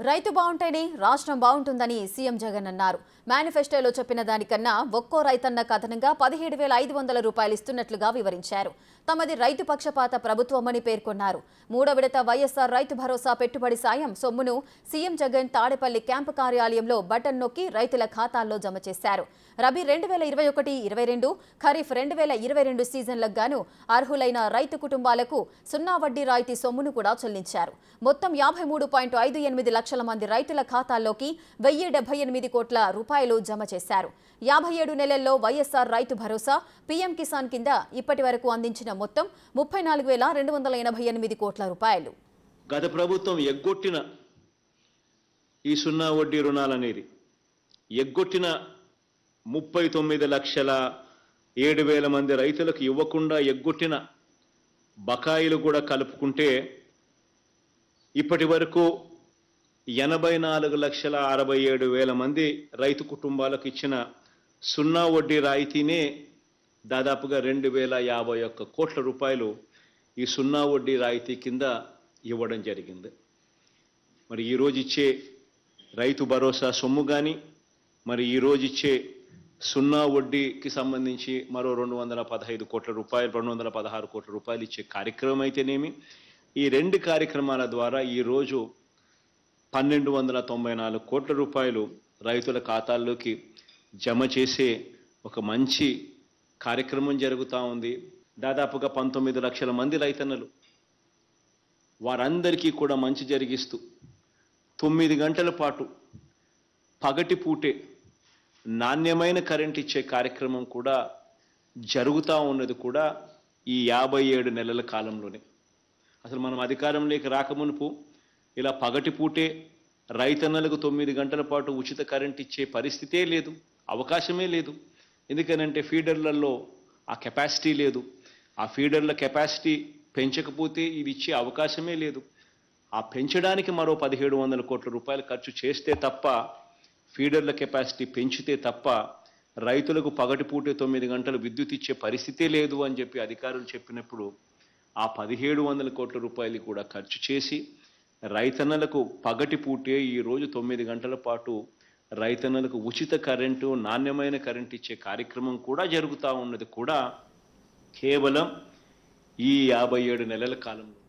రైతు బాగుంటేనే రాష్ట్రం బాగుంటుందని సీఎం జగన్ అన్నారు. మేనిఫెస్టోలో చెప్పిన దానికన్నా ఒక్కో రైతన్నకు అదనంగా 17,500 రూపాయలు ఇస్తున్నట్లుగా వివరించారు. తమది రైతు పక్షపాత ప్రభుత్వమని పేర్కొన్నారు. మూడో విడత వైఎస్ఆర్ రైతు భరోసా పెట్టుబడి సాయం సొమ్మును సీఎం జగన్ తాడేపల్లి క్యాంపు కార్యాలయంలో బటన్ నొక్కి రైతుల ఖాతాల్లో జమ చేశారు. రబీ 2021-22, ఖరీఫ్ 2022 సీజన్లకు గాను అర్హులైన రైతు కుటుంబాలకు 0 వడ్డీ రాయితీ సొమ్మును కూడా చెల్లించారు. మొత్తం 53.58 లక్షల మంది రైతుల ఖాతాల్లోకి 1,078 కోట్ల రూపాయలు జమ చేశారు. 57 నెలల్లో వైఎస్ఆర్ రైతు భరోసా, పీఎం కిసాన్ కింద ఇప్పటి వరకు అందించిన మొత్తం 34,288 కోట్ల రూపాయలు. గత ప్రభుత్వం ఎగ్గొట్టిన ఈ 0 వడ్డీ రుణాలనేది ఎగ్గొట్టిన 39,07,000 మంది రైతులకు ఇవ్వకుండా ఎగ్గొట్టిన బకాయిలు కూడా కలుపుకుంటే ఇప్పటి వరకు 84,67,000 మంది రైతు కుటుంబాలకు ఇచ్చిన 0 వడ్డీ రాయితీనే దాదాపుగా 2,051 కోట్ల రూపాయలు ఈ 0 వడ్డీ రాయితీ కింద ఇవ్వడం జరిగింది. మరి ఈరోజు ఇచ్చే రైతు భరోసా సొమ్ము కానీ, మరి ఈరోజు ఇచ్చే 0 వడ్డీకి సంబంధించి మరో 215 కోట్ల రూపాయలు, 216 కోట్ల రూపాయలు ఇచ్చే కార్యక్రమం అయితేనేమి, ఈ రెండు కార్యక్రమాల ద్వారా ఈరోజు 1,294 కోట్ల రూపాయలు రైతుల ఖాతాల్లోకి జమ చేసే ఒక మంచి కార్యక్రమం జరుగుతూ ఉంది. దాదాపుగా 19 లక్షల మంది రైతన్నలు, వారందరికీ కూడా మంచి జరిగిస్తూ 9 గంటల పాటు పగటి పూటే నాణ్యమైన కరెంట్ ఇచ్చే కార్యక్రమం కూడా జరుగుతూ ఉన్నది కూడా ఈ 57 నెలల కాలంలోనే. అసలు మనం అధికారంలోకి రాకమునుపు ఇలా పగటి పూటే రైతన్నలకు 9 గంటల పాటు ఉచిత కరెంట్ ఇచ్చే పరిస్థితే లేదు, అవకాశమే లేదు. ఎందుకనంటే ఫీడర్లలో ఆ కెపాసిటీ లేదు. ఆ ఫీడర్ల కెపాసిటీ పెంచకపోతే ఇది ఇచ్చే అవకాశమే లేదు. ఆ పెంచడానికి మరో 1,700 కోట్ల రూపాయలు ఖర్చు చేస్తే తప్ప, ఫీడర్ల కెపాసిటీ పెంచితే తప్ప రైతులకు పగటిపూటే 9 గంటలు విద్యుత్ ఇచ్చే పరిస్థితే లేదు అని చెప్పి అధికారులు చెప్పినప్పుడు ఆ 1,700 కోట్ల రూపాయలు కూడా ఖర్చు చేసి రైతన్నలకు పగటిపూటే ఈరోజు 9 గంటల పాటు రైతన్నలకు ఉచిత కరెంటు, నాణ్యమైన కరెంటు ఇచ్చే కార్యక్రమం కూడా జరుగుతూ ఉన్నది కూడా కేవలం ఈ 57 నెలల కాలంలో.